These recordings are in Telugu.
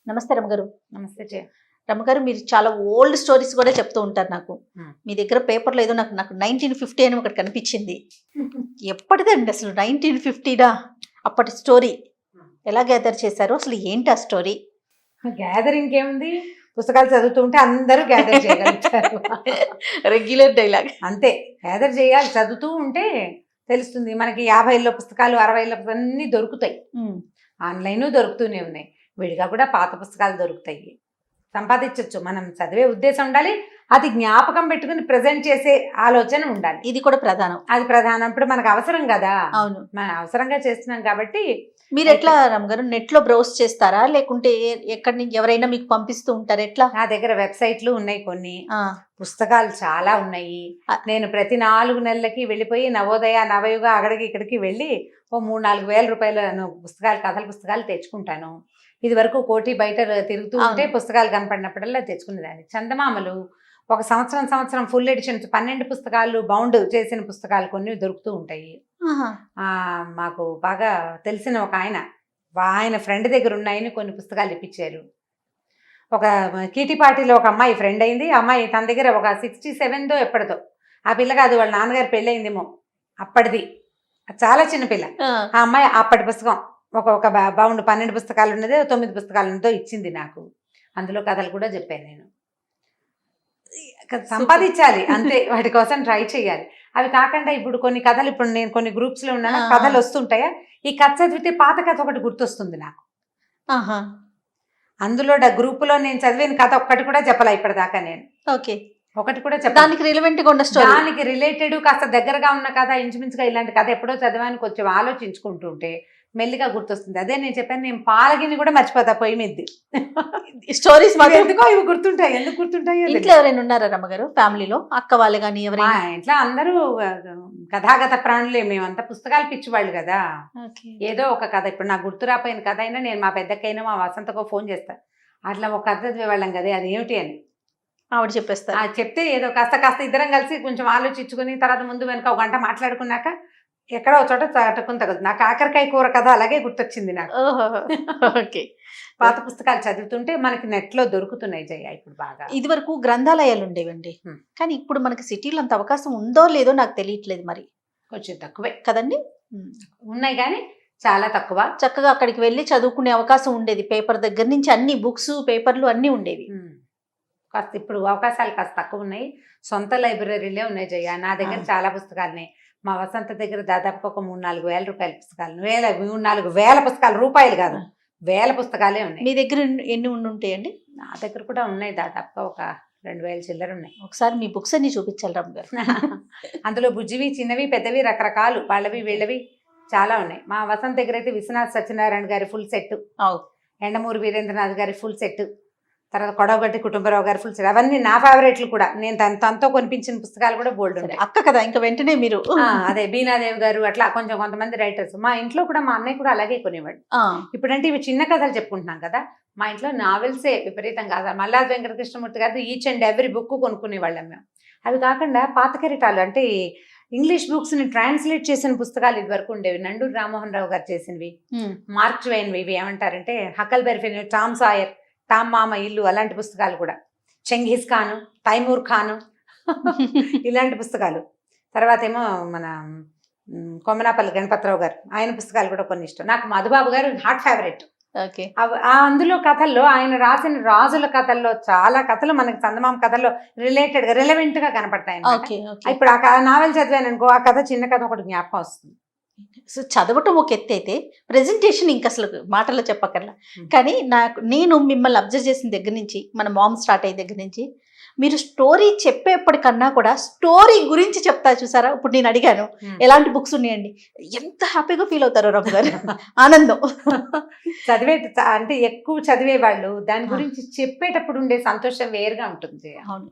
నమస్తే రమగారు. నమస్తే జయ. రమగారు, మీరు చాలా ఓల్డ్ స్టోరీస్ కూడా చెప్తూ ఉంటారు నాకు. మీ దగ్గర పేపర్లో ఏదో నాకు నాకు 1950 అని ఒకటి కనిపించింది. ఎప్పటిదండి అసలు 1950డా? అప్పటి స్టోరీ ఎలా గ్యాదర్ చేశారు, అసలు ఏంటి ఆ స్టోరీ? గ్యాదరింగ్ ఏముంది, పుస్తకాలు చదువుతూ ఉంటే అందరూ గ్యాదర్ చేయగలుగుతారు. రెగ్యులర్ డైలాగ్ అంతే, గ్యాదర్ చేయాలి. చదువుతూ ఉంటే తెలుస్తుంది మనకి. 50లో పుస్తకాలు, 60లో అన్నీ దొరుకుతాయి. ఆన్లైన్ దొరుకుతూనే ఉన్నాయి, విడిగా కూడా పాత పుస్తకాలు దొరుకుతాయి. సంపాదించవచ్చు. మనం చదివే ఉద్దేశం ఉండాలి, అది జ్ఞాపకం పెట్టుకుని ప్రజెంట్ చేసే ఆలోచన ఉండాలి. ఇది కూడా ప్రధానం. అది ప్రధానం. ఇప్పుడు మనకు అవసరం కదా. అవును, మనం అవసరంగా చేస్తున్నాం కాబట్టి. మీరు ఎట్లా రమగారు, నెట్ లో బ్రౌజ్ చేస్తారా లేకుంటే ఎక్కడి నుంచి ఎవరైనా మీకు పంపిస్తూ ఉంటారు? ఎట్లా? నా దగ్గర వెబ్సైట్లు ఉన్నాయి, కొన్ని పుస్తకాలు చాలా ఉన్నాయి. నేను ప్రతి 4 నెలలకి వెళ్ళిపోయి నవోదయ, నవయుగ అక్కడికి ఇక్కడికి వెళ్ళి ఓ 3-4 వేల రూపాయల పుస్తకాలు, కథల పుస్తకాలు తెచ్చుకుంటాను. ఇది వరకు కోటి బయట తిరుగుతూ ఉంటే పుస్తకాలు కనపడినప్పుడల్లా తెచ్చుకునేదాన్ని. చందమామలు ఒక సంవత్సరం ఫుల్ ఎడిషన్స్ 12 పుస్తకాలు బౌండ్ చేసిన పుస్తకాలు కొన్ని దొరుకుతూ ఉంటాయి. మాకు బాగా తెలిసిన ఒక ఆయన ఫ్రెండ్ దగ్గర ఉన్నాయని కొన్ని పుస్తకాలు ఇప్పించారు. ఒక కీటిపాటిలో ఒక అమ్మాయి ఫ్రెండ్ అయింది. అమ్మాయి తన దగ్గర ఒక 67దో ఎప్పటిదో ఆ పిల్లగా, అది వాళ్ళ నాన్నగారు పెళ్ళయిందేమో అప్పటిది, చాలా చిన్న పిల్ల. ఆ అమ్మాయి అప్పటి పుస్తకం ఒక బౌండ్ 12 పుస్తకాలు ఉన్నది, 9 పుస్తకాలు ఉన్నదో ఇచ్చింది నాకు. అందులో కథలు కూడా చెప్పాను నేను. సంపాదించాలి అంతే, వాటి కోసం ట్రై చేయాలి. అవి కాకుండా ఇప్పుడు కొన్ని కథలు, ఇప్పుడు నేను కొన్ని గ్రూప్స్లో ఉన్నాను, కథలు వస్తుంటాయా, ఈ కథ చదివితే పాత కథ ఒకటి గుర్తొస్తుంది నాకు. అందులో గ్రూపులో నేను చదివిన కథ ఒక్కటి కూడా చెప్పాలి ఇప్పటిదాకా నేను. ఓకే, ఒకటి కూడా చెప్పాలి. దానికి రిలవెంట్గా ఉన్న స్టోరీ, దానికి రిలేటెడ్ కాస్త దగ్గరగా ఉన్న కథ, ఇంచుమించుగా ఇలాంటి కథ ఎప్పుడో చదివానికి కొంచెం ఆలోచించుకుంటూ ఉంటే మెల్లిగా గుర్తొస్తుంది. అదే నేను చెప్పాను, నేను పాలగిని కూడా మర్చిపోతా పొయ్యి మీద. స్టోరీస్ ఎందుకో ఇవి గుర్తుంటాయి. ఎందుకు గుర్తుంటాయి? ఇంట్లో ఎవరైనా ఉన్నారా రమ్మగారు, ఫ్యామిలీలో అక్క వాళ్ళు కానీ ఎవరైనా? ఇంట్లో అందరూ కథాగత ప్రాణులే. మేమంతా పుస్తకాలు పిచ్చివాళ్ళు కదా. ఏదో ఒక కథ, ఇప్పుడు నాకు గుర్తు రాపోయిన కథ అయినా నేను మా పెద్దకైనా మా వసంతకో ఫోన్ చేస్తాను. అట్లా ఒక కథ చదివేవాళ్ళం కదా, అది ఏమిటి అని ఆవిడ చెప్పేస్తారు. చెప్తే ఏదో కాస్త ఇద్దరం కలిసి కొంచెం ఆలోచించుకుని తర్వాత ముందు వెనక ఒక గంట మాట్లాడుకున్నాక ఎక్కడో చోట చటుకుని తగదు. నాకు కాకరకాయ కూర కథ అలాగే గుర్తొచ్చింది నాకు. ఓకే, పాత పుస్తకాలు చదువుతుంటే మనకి నెట్లో దొరుకుతున్నాయి జయ. ఇప్పుడు బాగా, ఇది వరకు గ్రంథాలయాలు ఉండేవండి, కానీ ఇప్పుడు మనకి సిటీలో అంత అవకాశం ఉందో లేదో నాకు తెలియట్లేదు. మరి కొంచెం తక్కువే కదండి. ఉన్నాయి కానీ చాలా తక్కువ. చక్కగా అక్కడికి వెళ్ళి చదువుకునే అవకాశం ఉండేది. పేపర్ దగ్గర నుంచి అన్ని బుక్స్, పేపర్లు అన్నీ ఉండేవి. కాస్త ఇప్పుడు అవకాశాలు కాస్త తక్కువ ఉన్నాయి. సొంత లైబ్రరీలే ఉన్నాయి జయ. నా దగ్గర చాలా పుస్తకాలు ఉన్నాయి. మా వసంత దగ్గర దాదాపు ఒక 3-4 వేల రూపాయల పుస్తకాలు, 3-4 వేల పుస్తకాలు, రూపాయలు కాదు, వేల పుస్తకాలే ఉన్నాయి. మీ దగ్గర ఎన్ని ఉంటాయండి? నా దగ్గర కూడా ఉన్నాయి, దాదాపుగా ఒక 2000 చిల్లర ఉన్నాయి. ఒకసారి మీ బుక్స్ అన్ని చూపించాలి రామ్ గారు. అందులో బుజ్జివి, చిన్నవి, పెద్దవి, రకరకాలు, వాళ్ళవి వీళ్ళవి చాలా ఉన్నాయి. మా వసంత దగ్గర అయితే విశ్వనాథ్ సత్యనారాయణ గారి ఫుల్ సెట్, ఎండమూరి వీరేంద్రనాథ్ గారి ఫుల్ సెట్, తర్వాత కొడవగట్టి కుటుంబరావు గారి ఫుల్ సెట్, అవన్నీ నా ఫేవరెట్లు కూడా. నేను తనతో కొనిపించిన పుస్తకాలు కూడా బోల్డ్ ఉంటాయి. అక్క కదా, ఇంకా వెంటనే మీరు అదే బీనాదేవి గారు, అట్లా కొంతమంది రైటర్స్. మా ఇంట్లో కూడా మా అన్నయ్య కూడా అలాగే కొనేవాడు. ఇప్పుడంటే ఇవి చిన్న కథలు చెప్పుకుంటున్నాం కదా, మా ఇంట్లో నావెల్సే విపరీతంగా. మల్లాది వెంకటకృష్ణమూర్తి గారి ఈచ్ అండ్ ఎవ్రీ బుక్ కొనుక్కునేవాళ్ళం మేము. అవి కాకుండా పాత కెరటాలు అంటే ఇంగ్లీష్ బుక్స్ ని ట్రాన్స్లేట్ చేసిన పుస్తకాలు ఇది వరకు ఉండేవి. నండూరి రామ్మోహన్ రావు గారు చేసినవి, మార్క్ ట్వైన్వి, ఇవి ఏమంటారంటే హకల్బెరీ ఫిన్, టామ్ సాయర్, టామ్ మామ ఇల్లు, అలాంటి పుస్తకాలు కూడా. చెంఘీజ్ ఖాను, తైమూర్ ఖాను, ఇలాంటి పుస్తకాలు. తర్వాత ఏమో మన కొమ్మనాపల్లి గణపతిరావు గారు, ఆయన పుస్తకాలు కూడా కొన్ని ఇష్టం నాకు. మధుబాబు గారు హాట్ ఫేవరెట్. అందులో కథల్లో ఆయన రాసిన రాజుల కథల్లో చాలా కథలు మనకి చందమామ కథల్లో రిలవెంట్ గా కనపడతాయి. ఇప్పుడు ఆ నావెల్ చదివాను అనుకో, ఆ కథ చిన్న కథ ఒకటి జ్ఞాపకం వస్తుంది. సో చదవటం ఒక ఎత్తు అయితే, ప్రెజెంటేషన్ ఇంక అసలు మాటల్లో చెప్పక్కర్లా. కానీ నేను మిమ్మల్ని అబ్జర్వ్ చేసిన దగ్గర నుంచి, మన మామ్ స్టార్ట్ అయ్యే దగ్గర నుంచి, మీరు స్టోరీ చెప్పేప్పటికన్నా కూడా స్టోరీ గురించి చెప్తా చూసారా. ఇప్పుడు నేను అడిగాను ఎలాంటి బుక్స్ ఉన్నాయండి, ఎంత హ్యాపీగా ఫీల్ అవుతారో రమ్మ గారు. ఆనందం. అంటే ఎక్కువ చదివే వాళ్ళు దాని గురించి చెప్పేటప్పుడు ఉండే సంతోషం వేరుగా ఉంటుంది. అవును.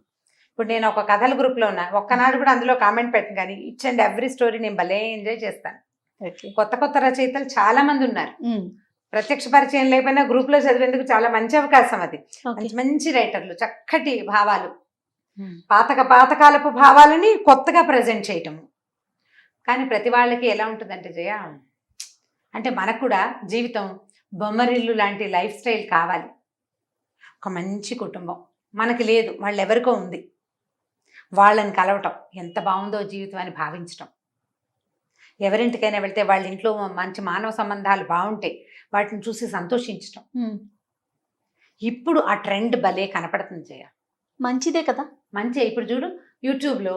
ఇప్పుడు నేను ఒక కథల గ్రూప్ లో ఉన్నా, ఒక్కనాడు కూడా అందులో కామెంట్ పెట్టను, కానీ ఈచ్ అండ్ ఎవ్రీ స్టోరీ నేను భలే ఎంజాయ్ చేస్తాను. కొత్త రచయితలు చాలా మంది ఉన్నారు. ప్రత్యక్ష పరిచయం లేకపోయినా గ్రూప్ లో చదివేందుకు చాలా మంచి అవకాశం అది. మంచి రైటర్లు, చక్కటి భావాలు, పాతకాలపు భావాలని కొత్తగా ప్రజెంట్ చేయటము. కానీ ప్రతి వాళ్ళకి ఎలా ఉంటుందంటే జయ, అంటే మనకు కూడా జీవితం బొమ్మరిల్లు లాంటి లైఫ్ స్టైల్ కావాలి. ఒక మంచి కుటుంబం మనకి లేదు, వాళ్ళు ఎవరికో ఉంది, వాళ్ళని కలవటం ఎంత బాగుందో జీవితం అని భావించటం, ఎవరింటికైనా వెళ్తే వాళ్ళ ఇంట్లో మంచి మానవ సంబంధాలు బాగుంటే వాటిని చూసి సంతోషించటం. ఇప్పుడు ఆ ట్రెండ్ భలే కనపడుతుంది జయ. మంచిదే కదా. మంచి ఇప్పుడు చూడు యూట్యూబ్లో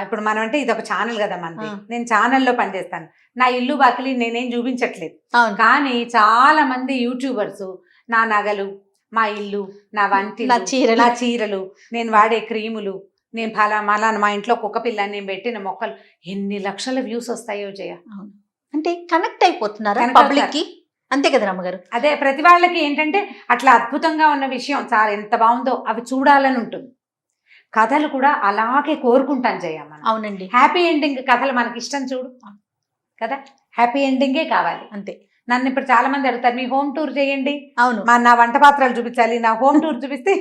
ఇప్పుడు మనం అంటే ఇది ఒక ఛానల్ కదా మనది, ఆ. నేను ఛానల్లో పనిచేస్తాను, నా ఇల్లు బాకిలి నేనేం చూపించట్లేదు, అవును. కానీ చాలా మంది యూట్యూబర్స్ నా నగలు, మా ఇల్లు, నా వంటి, నా చీరలు. నా చీరలు, నేను వాడే క్రీములు, నేను మళ్ళా మా ఇంట్లో కుక్క పిల్ల, నేను పెట్టిన మొక్కలు, ఎన్ని లక్షల వ్యూస్ వస్తాయో జయ. అవును. అంటే కనెక్ట్ అయిపోతున్నారా Connect పబ్లిక్ కి? అంతే కదా రమ్మగారు. అదే ప్రతి వాళ్ళకి ఏంటంటే అట్లా అద్భుతంగా ఉన్న విషయం చాలా ఎంత బాగుందో అవి చూడాలని ఉంటుంది. కథలు కూడా అలాగే కోరుకుంటాను జయ మనం. అవునండి. హ్యాపీ ఎండింగ్ కథలు మనకి ఇష్టం చూడు కదా, హ్యాపీ ఎండింగే కావాలి. అంతే. నన్ను ఇప్పుడు చాలా మంది అడుగుతారు, మీ హోమ్ టూర్ చేయండి, అవును. నా వంట పాత్రలు చూపించాలి, నా హోమ్ టూర్ చూపిస్తే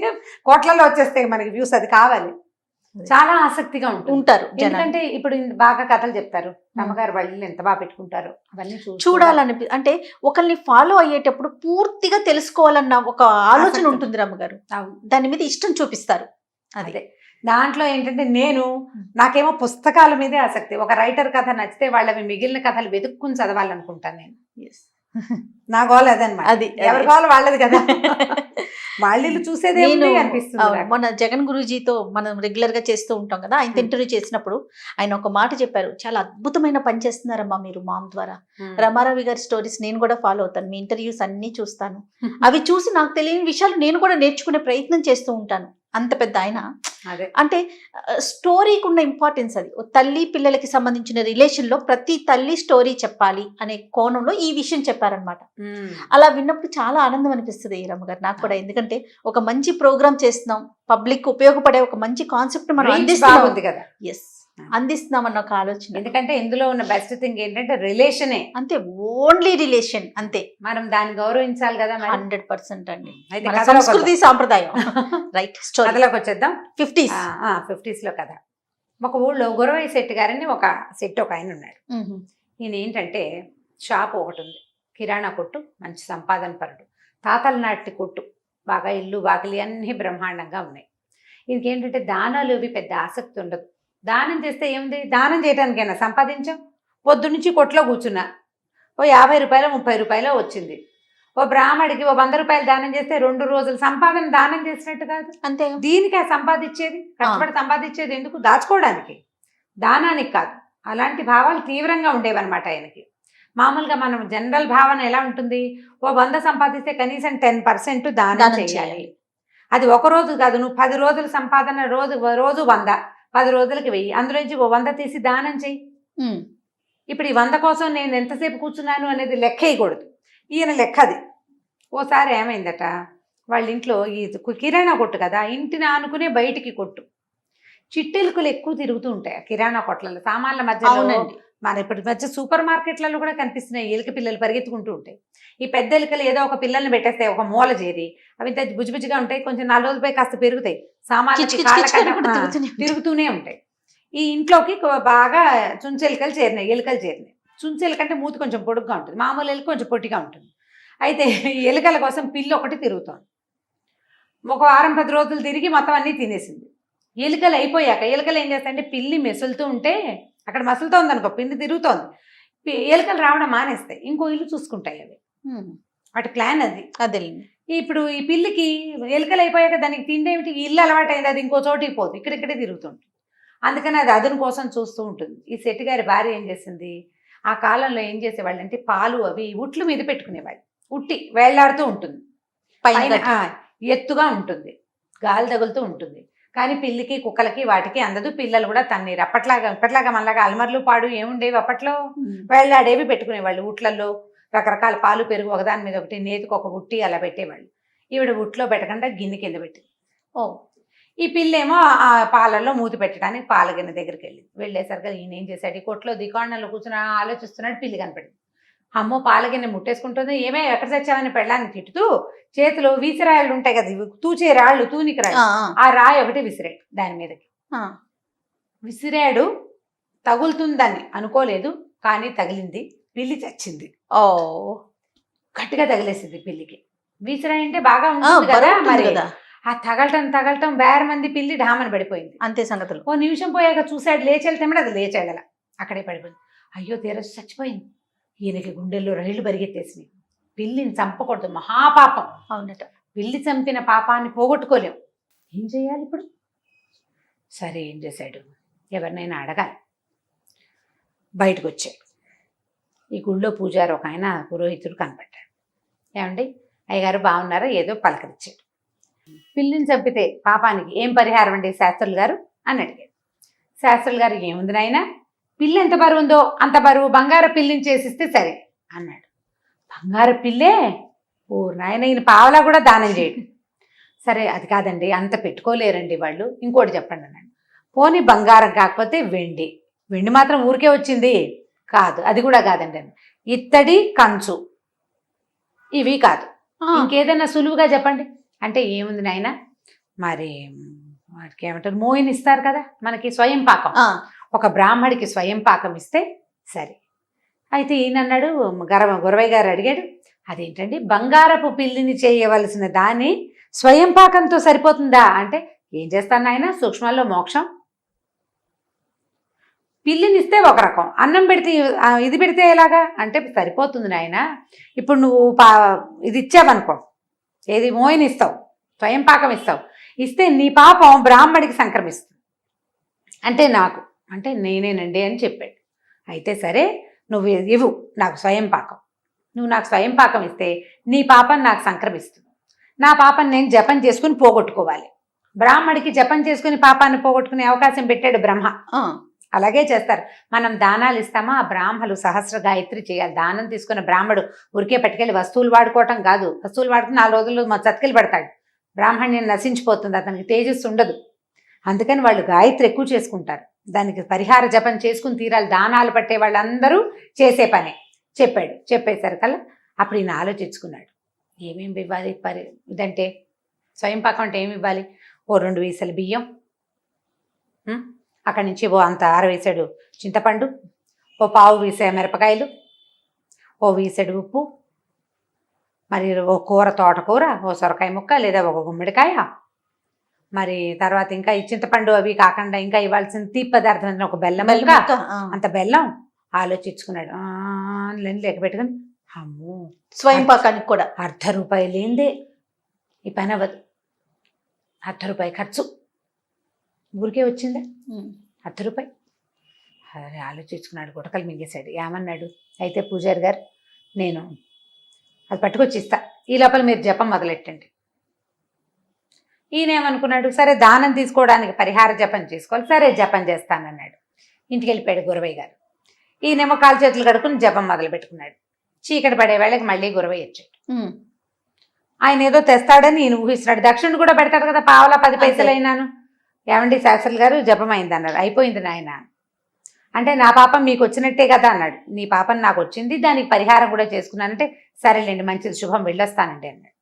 కోట్లలో వచ్చేస్తాయి మనకి వ్యూస్, అది కావాలి. చాలా ఆసక్తిగా ఉంటారు జనాలు. ఎందుకంటే ఇప్పుడు బాగా కథలు చెప్తారు, అమ్మగారు వాళ్ళు ఎంత బాగా పెట్టుకుంటారు, అవన్నీ చూడాలని అంటే ఒకరిని ఫాలో అయ్యేటప్పుడు పూర్తిగా తెలుసుకోవాలన్న ఒక ఆలోచన ఉంటుంది రమ్మగారు. దాని మీద ఇష్టం చూపిస్తారు. అదే దాంట్లో ఏంటంటే నాకేమో పుస్తకాల మీదే ఆసక్తి. ఒక రైటర్ కథ నచ్చితే వాళ్ళవి మిగిలిన కథలు వెతుక్కుని చదవాలనుకుంటాను నేను. నా గోల్ అదనమాట. అది ఎవరి గోల్ వాళ్ళది కదా, వాళ్ళు చూసేదే అనిపిస్తుంది. మన జగన్ గురూజీతో మనం రెగ్యులర్ గా చేస్తూ ఉంటాం కదా, ఆయన ఇంటర్వ్యూ చేసినప్పుడు ఆయన ఒక మాట చెప్పారు, చాలా అద్భుతమైన పని చేస్తున్నారమ్మా మీరు మామ్ ద్వారా. రమారావి గారి స్టోరీస్ నేను కూడా ఫాలో అవుతాను, మీ ఇంటర్వ్యూస్ అన్ని చూస్తాను, అవి చూసి నాకు తెలియని విషయాలు నేను కూడా నేర్చుకునే ప్రయత్నం చేస్తూ ఉంటాను. అంత పెద్ద ఆయన. అంటే స్టోరీకి ఉన్న ఇంపార్టెన్స్ అది. తల్లి పిల్లలకి సంబంధించిన రిలేషన్ లో ప్రతి తల్లి స్టోరీ చెప్పాలి అనే కోణంలో ఈ విషయం చెప్పారనమాట. అలా విన్నప్పుడు చాలా ఆనందం అనిపిస్తుంది ఈ రమ్మగారు నాకు కూడా. ఎందుకంటే ఒక మంచి ప్రోగ్రామ్ చేస్తున్నాం, పబ్లిక్ ఉపయోగపడే ఒక మంచి కాన్సెప్ట్ మనం అందిస్తున్నామన్న ఒక ఆలోచన. ఎందుకంటే ఇందులో ఉన్న బెస్ట్ థింగ్ ఏంటంటే రిలేషనే, అంతే, ఓన్లీ రిలేషన్, అంతే. మనం దాన్ని గౌరవించాలి కదా. 100% అండి, సంస్కృతి సాంప్రదాయం. రైట్, కథలోకి వచ్చేద్దాం. 50s లో కథ. ఒక ఊళ్ళో గురవయ్య శెట్టి గారని ఒక ఆయన ఉన్నాడు. ఈయన ఏంటంటే షాప్ ఒకటి ఉంది, కిరాణా కొట్టు, మంచి సంపాదన పరుడు, తాతల నాటి కొట్టు, బాగా ఇల్లు వాకిలి అన్నీ బ్రహ్మాండంగా ఉన్నాయి. ఈయనకి ఏంటంటే దానాలు ఇవి పెద్ద ఆసక్తి ఉండదు. దానం చేస్తే ఏముంది, దానం చేయడానికైనా సంపాదించాం. పొద్దు నుంచి కొట్లో కూర్చున్నా, ఓ 50 రూపాయలు 30 రూపాయలు వచ్చింది. ఓ బ్రాహ్మడికి ఓ 100 రూపాయలు దానం చేస్తే 2 రోజులు సంపాదన దానం చేసినట్టు కాదు. అంతే. దీనికి సంపాదించేది, కష్టపడి సంపాదించేది ఎందుకు, దాచుకోవడానికి, దానానికి కాదు. అలాంటి భావాలు తీవ్రంగా ఉండేవన్నమాట ఆయనకి. మామూలుగా మనం జనరల్ భావన ఎలా ఉంటుంది, ఓ 100 సంపాదిస్తే కనీసం 10% దానం చేయాలి. అది ఒక రోజు కాదు, నువ్వు 10 రోజుల సంపాదన రోజు 100, 10 రోజులకి 1000, అందులోంచి ఓ 100 తీసి దానం చెయ్యి. ఇప్పుడు ఈ 100 కోసం నేను ఎంతసేపు కూర్చున్నాను అనేది లెక్క వేయకూడదు. ఈయన లెక్క అది. ఓసారి ఏమైందట, వాళ్ళ ఇంట్లో ఈ కిరాణా కొట్టు కదా, ఇంటిని ఆనుకునే బయటికి కొట్టు, చిట్టెలుకలు ఎక్కువ తిరుగుతూ ఉంటాయి కిరాణా కొట్లలో. సామాన్ల మధ్యలో మన ఇప్పటి మధ్య సూపర్ మార్కెట్లలో కూడా కనిపిస్తున్నాయి, ఎలుక పిల్లలు పరిగెత్తుకుంటూ ఉంటాయి. ఈ పెద్ద ఎలుకలు ఏదో ఒక పిల్లల్ని పెట్టేస్తాయి ఒక మూల చేరి, అవి ఇంత బుజ్జిబుజ్జిగా ఉంటాయి, కొంచెం 4 రోజులపై కాస్త పెరుగుతాయి, సామాన్లు తిరుగుతూనే ఉంటాయి. ఈ ఇంట్లోకి బాగా చుంచెలుకలు చేరినాయి, ఎలుకలు చేరినాయి. చుంచెలుకంటే మూతి కొంచెం పొడుగ్గా ఉంటుంది, మామూలు ఎలుక కొంచెం పొట్టిగా ఉంటుంది. అయితే ఎలుకల కోసం పిల్లి ఒకటి తిరుగుతోంది. ఒక వారం 10 రోజులు తిరిగి మొత్తం అన్నీ తినేసింది. ఎలుకలు అయిపోయాక ఎలుకలు ఏం చేస్తాయంటే, పిల్లి మెసులుతూ ఉంటే అక్కడ మసులుతోంది అనుకో, పిల్లి తిరుగుతోంది, ఎలుకలు రావడం మానేస్తాయి, ఇంకో ఇల్లు చూసుకుంటాయి అవి. వాటి ప్లాన్ అది. అదే. ఇప్పుడు ఈ పిల్లికి ఎలుకలు అయిపోయాక దానికి తిండేమిటి, ఇల్లు అలవాటైంది, అది ఇంకో చోటికి పోదు, ఇక్కడిక్కడే తిరుగుతుంటుంది. అందుకని అది అదును కోసం చూస్తూ ఉంటుంది. ఈ శెట్టి గారి భార్య ఏం చేసింది, ఆ కాలంలో ఏం చేసేవాళ్ళు అంటే పాలు అవి ఉట్లు మీద పెట్టుకునేవాళ్ళు, ఉట్టి వేళ్లాడుతూ ఉంటుంది, పైన ఎత్తుగా ఉంటుంది, గాలి తగులుతూ ఉంటుంది. కానీ పిల్లికి కుక్కలకి వాటికి అందదు, పిల్లలు కూడా తన్నీరు. ఇప్పట్లాగా మనలాగా అల్మర్లు పాడు ఏముండేవి అప్పట్లో, వేళ్లాడేవి పెట్టుకునేవాళ్ళు. ఉట్లలో రకరకాల పాలు పెరుగు ఒకదాని మీద ఒకటి, నేతికి ఒక ఉట్టి అలా పెట్టేవాళ్ళు. ఈవిడ ఉట్లో పెట్టకుండా గిన్నె కింద పెట్టింది. ఈ పిల్లేమో ఆ పాలల్లో మూతి పెట్టడానికి పాల గిన్నె దగ్గరికి వెళ్ళేసరికి ఈయన ఏం చేశాడు, ఈ కొట్లో దికాణంలో కూర్చుని ఆలోచిస్తున్నాడు. పిల్లి కనపడింది. అమ్మో పాల గిన్నె ముట్టేసుకుంటుంది, ఏమే ఎక్కడ తెచ్చావని పెళ్ళాన్ని తిట్టుతూ చేతిలో వీసిరాయలు ఉంటాయి కదా, తూచే రాళ్ళు, తూనికి రాళ్ళు, ఆ రాయి ఒకటి విసిరాడు దాని మీదకి. విసిరాడు, తగులుతుందని అనుకోలేదు, కానీ తగిలింది, పిల్లి చచ్చింది. గట్టిగా తగిలేసింది పిల్లికి. విసిరాయి అంటే బాగా ఆ, ఉంటుంది కదా బరువు ఉంటుంది మరి. కదా. ఆ తగలటం వేరే మంది పిల్లి ఢామని పడిపోయింది. అంతే సంగతులు. ఓ నిమిషం పోయాక చూశాడు, లేచి వెళ్తే అది లేచాడల అక్కడే పడిపోయింది. అయ్యో తీరొచ్చి చచ్చిపోయింది. ఈయనకి గుండెల్లో రైళ్లు పరిగెత్తేసినాయి. పిల్లిని చంపకూడదు, మహాపాపం. అవునట. పిల్లి చంపిన పాపాన్ని పోగొట్టుకోలేం. ఏం చేయాలి ఇప్పుడు? సరే ఏం చేశాడు, ఎవరినైనా అడగాలి. బయటకు వచ్చాడు. ఈ గుళ్ళో పూజారి ఒక ఆయన పురోహితుడు కనపడ్డాడు. ఏమండి అయ్యగారు బాగున్నారా, ఏదో పలకరించాడు. పిల్లిని చంపితే పాపానికి ఏం పరిహారం అండి శాస్త్రులు గారు అని అడిగాడు. శాస్త్రులు గారు ఏముంది నాయన, పిల్లి ఎంత బరువు ఉందో అంత బరువు బంగారు పిల్లిని చేసిస్తే సరే అన్నాడు. బంగారు పిల్లే? ఓ నాయన, ఈయన పావలా కూడా దానం చేయడు. సరే అది కాదండి, అంత పెట్టుకోలేరండి వాళ్ళు, ఇంకోటి చెప్పండి అన్నాడు. పోనీ బంగారం కాకపోతే వెండి. వెండి మాత్రం ఊరికే వచ్చింది కాదు, అది కూడా కాదండి అని. ఇత్తడి కంచు ఇవి కాదు, ఇంకేదైనా సులువుగా చెప్పండి అంటే ఏముంది నాయన, మరి వాటికి ఏమంటారు, మోయిన్ ఇస్తారు కదా మనకి స్వయం పాకం. ఒక బ్రాహ్మడికి స్వయం పాకం ఇస్తే సరే. అయితే ఈయన అన్నాడు, గురవయ్య గారు అడిగాడు, అదేంటండి బంగారపు పిల్లిని చేయవలసిన దాన్ని స్వయం పాకంతో సరిపోతుందా అంటే, ఏం చేస్తాను నాయన, సూక్ష్మాల్లో మోక్షం. పిల్లిని ఇస్తే ఒక రకం, అన్నం పెడితే ఇది పెడితే ఎలాగా అంటే సరిపోతుంది నాయన. ఇప్పుడు నువ్వు ఇది ఇచ్చావనుకో, ఏది మోయిని ఇస్తావు, స్వయం పాకం ఇస్తావు, ఇస్తే నీ పాపం బ్రాహ్మడికి సంక్రమిస్తుంది. అంటే నాకు అంటే నేనేనండి అని చెప్పాడు. అయితే సరే నువ్వు ఇవ్వు నాకు స్వయం పాకం, నువ్వు నాకు స్వయం పాకం ఇస్తే నీ పాపం నాకు సంక్రమిస్తుంది, నా పాపం నేను జపం చేసుకుని పోగొట్టుకోవాలి. బ్రాహ్మడికి జపం చేసుకుని పాపాన్ని పోగొట్టుకునే అవకాశం పెట్టాడు బ్రహ్మ. అలాగే చేస్తారు. మనం దానాలు ఇస్తామా, ఆ బ్రాహ్మలు సహస్ర గాయత్రి చేయాలి. దానం తీసుకున్న బ్రాహ్మడు ఊరికే పట్టుకెళ్ళి వస్తువులు వాడుకోవటం కాదు. వస్తువులు వాడుకుని 4 రోజులు చతికిలు పెడతాడు. బ్రాహ్మణ్యం నశించిపోతుంది, అతనికి తేజస్సు ఉండదు. అందుకని వాళ్ళు గాయత్రి ఎక్కువ చేసుకుంటారు. దానికి పరిహార జపం చేసుకుని తీరాలి. దానాలు పట్టే వాళ్ళందరూ చేసే పనే చెప్పాడు. చెప్పేసరికల్లా అప్పుడు ఈయన ఆలోచించుకున్నాడు, ఏమేమి ఇవ్వాలి ఇదంటే స్వయం పాకం అంటే ఏమి ఇవ్వాలి. ఓ 2 వీసలు బియ్యం, అక్కడి నుంచి ఓ అంత ఆరవేసాడు చింతపండు, ఓ పావు వీసే మిరపకాయలు, ఓ వీసెడు ఉప్పు, మరి ఓ కూర, తోటకూర, ఓ సొరకాయ ముక్క లేదా ఒక గుమ్మడికాయ, మరి తర్వాత ఇంకా ఈ చింతపండు అవి కాకుండా ఇంకా ఇవ్వాల్సిన తీపి పదార్థం ఒక బెల్లం ముక్క, అంత బెల్లం. ఆలోచించుకున్నాడు. లెక్క పెట్టుకుని, అమ్మో స్వయం పాకానికి కూడా ₹1/2 లేనిదే ఈ పని అవ్వదు. ₹1/2 ఖర్చు ఊరికే వచ్చిందా? ₹1/2. అరే ఆలోచించుకున్నాడు, గుటకలు మింగేశాడు. ఏమన్నాడు, అయితే పూజారి గారు నేను అది పట్టుకొచ్చి ఇస్తా, ఈ లోపల మీరు జపం మొదలెట్టండి. ఈయనేమనుకున్నాడు, సరే దానం తీసుకోవడానికి పరిహార జపం చేసుకోవాలి, సరే జపం చేస్తానన్నాడు. ఇంటికి వెళ్ళిపోయాడు గురవయ్య గారు. ఈయనేమో కాలు చేతులు కడుక్కుని జపం మొదలు పెట్టుకున్నాడు. చీకటి పడే వేళకి మళ్ళీ గురవయ్య వచ్చాడు. ఆయన ఏదో తెస్తాడని ఈయన ఊహిస్తున్నాడు. దక్షిణ కూడా పెడతాడు కదా, పావలా 10 పైసలు అయినాను. ఏమండి శాస్త్రులు గారు జపం అయింది అన్నాడు. అయిపోయింది నాయన అంటే, నా పాపం మీకు వచ్చినట్టే కదా అన్నాడు. నీ పాపం నాకు వచ్చింది, దానికి పరిహారం కూడా చేసుకున్నానంటే, సరేలేండి మంచిది, శుభం, వెళ్ళొస్తానండి అన్నాడు.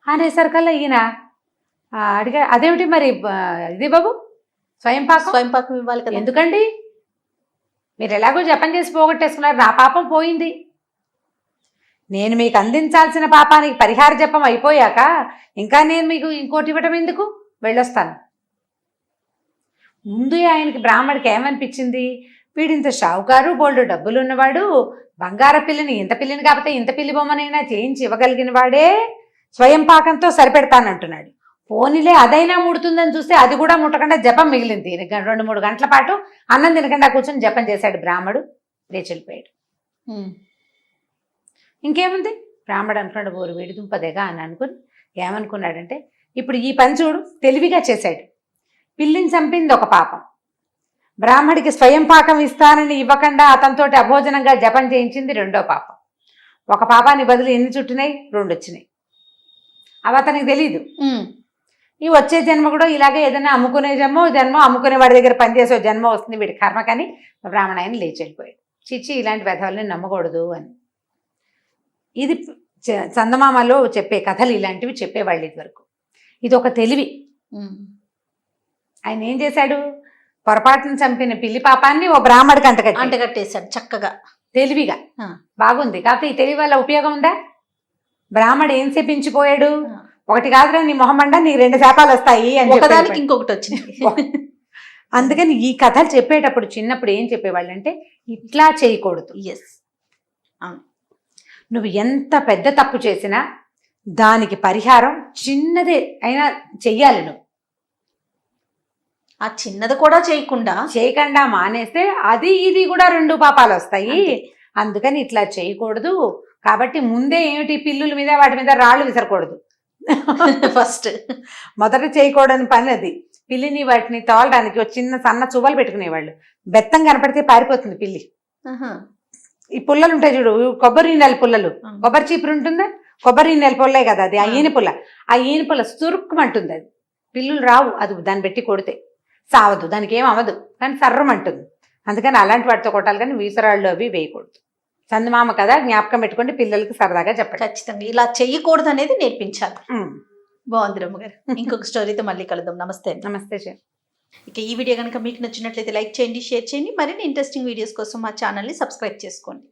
అనేసరికల్లా ఈయన అడిగా, అదేమిటి మరి ఇది బాబు స్వయం పాకం ఇవ్వాలి కదా. ఎందుకండి, మీరు ఎలాగో జపం చేసి పోగొట్టేసుకున్నారు, నా పాపం పోయింది. నేను మీకు అందించాల్సిన పాపానికి పరిహార జపం అయిపోయాక ఇంకా నేను మీకు ఇంకోటి ఇవ్వటం ఎందుకు, వెళ్ళొస్తాను. ముందు ఆయనకి బ్రాహ్మడికి ఏమనిపించింది, వీడింత షావుకారు, బోల్డు డబ్బులు ఉన్నవాడు, బంగార పిల్లిని, ఇంత పిల్లిని కాకపోతే ఇంత పిల్లి బొమ్మనైనా చేయించి ఇవ్వగలిగిన వాడే స్వయం పాకంతో సరిపెడతానంటున్నాడు. పోనీలే అదైనా ముడుతుందని చూస్తే అది కూడా ముట్టకుండా జపం మిగిలింది. 2-3 గంటల పాటు అన్నం తినకుండా కూర్చొని జపం చేశాడు బ్రాహ్మడు. లేచెళ్ళిపోయాడు. ఇంకేముంది, బ్రాహ్మడు అనుకున్నాడు, ఓరు వేడిదుంపదేగా అని అనుకుని ఏమనుకున్నాడంటే, ఇప్పుడు ఈ పని చూడు, తెలివిగా చేశాడు. పిల్లిని చంపింది ఒక పాపం, బ్రాహ్మడికి స్వయం పాకం ఇస్తానని ఇవ్వకుండా అతనితోటి అభోజనంగా జపం చేయించింది 2వ పాపం. ఒక పాపాన్ని బదులు ఎన్ని చుట్టినాయి, 2 వచ్చినాయి. అవి అతనికి తెలీదు. ఈ వచ్చే జన్మ కూడా ఇలాగే ఏదైనా అమ్ముకునే జన్మ అమ్ముకునే వాడి దగ్గర పనిచేసే జన్మ వస్తుంది వీడి కర్మ. కానీ బ్రాహ్మణాయన లేచి వెళ్ళిపోయాడు. చిచ్చి ఇలాంటి వ్యధవల్ని నమ్మకూడదు అని. ఇది చందమామలో చెప్పే కథలు ఇలాంటివి చెప్పేవాళ్ళు ఇదివరకు. ఇది ఒక తెలివి. ఆయన ఏం చేశాడు, పొరపాటును చంపిన పిల్లి పాపాన్ని ఓ బ్రాహ్మడికి అంటగట్టేశాడు చక్కగా, తెలివిగా. బాగుంది. కాకపోతే ఈ తెలివి వల్ల ఉపయోగం ఉందా? బ్రాహ్మడు ఏం చెప్పించిపోయాడు, ఒకటి కాదురా నీ మొహమండ నీకు 2 శాపాలు వస్తాయి అని ఒకదానికి చెప్పాడు. ఇంకొకటి వచ్చింది. అందుకని ఈ కథలు చెప్పేటప్పుడు చిన్నప్పుడు ఏం చెప్పేవాళ్ళు అంటే ఇట్లా చేయకూడదు, ఎస్, నువ్వు ఎంత పెద్ద తప్పు చేసినా దానికి పరిహారం చిన్నదే అయినా చెయ్యాలి. నువ్వు ఆ చిన్నది కూడా చేయకుండా మానేస్తే అది ఇది కూడా 2 పాపాలు వస్తాయి. అంతే. అందుకని ఇట్లా చేయకూడదు. కాబట్టి ముందే ఏమిటి పిల్లుల మీద వాటి మీద రాళ్ళు విసరకూడదు. ఫస్ట్ మొదట చేయకూడని పని అది. పిల్లిని వాటిని తోలడానికి ఒక చిన్న సన్న చువ్వలు పెట్టుకునేవాళ్ళు. బెత్తం కనపడితే పారిపోతుంది పిల్లి. ఈ పుల్లలు ఉంటాయి చూడు, కొబ్బరి నెల పుల్లలు, కొబ్బరి చీపురు ఉంటుందా, కొబ్బరి నెల పుల్లే కదా అది, ఆ ఈన పుల్ల. ఆ ఈన పుల్ల సురుక్కుమంటుంది. అది పిల్లులు రావు, అది దాన్ని పెట్టి కొడితే సావదు, దానికి ఏం అవ్వదు, కానీ సర్రమంటుంది. అందుకని అలాంటి వాటితో కొట్టాలి, కానీ వీసరాళ్ళు అవి వేయకూడదు. చందమామ కదా జ్ఞాపకం పెట్టుకోండి, పిల్లలకి సరదాగా చెప్పండి. ఖచ్చితంగా ఇలా చెయ్యకూడదు అనేది నేర్పించాలి. బాగుంది రమ్మగారు. ఇంకొక స్టోరీతో మళ్ళీ కలుద్దాం. నమస్తే. నమస్తే. ఇక ఈ వీడియో కనుక మీకు నచ్చినట్లయితే లైక్ చేయండి, షేర్ చేయండి. మరిన్ని ఇంట్రెస్టింగ్ వీడియోస్ కోసం మా ఛానల్ని సబ్స్క్రైబ్ చేసుకోండి.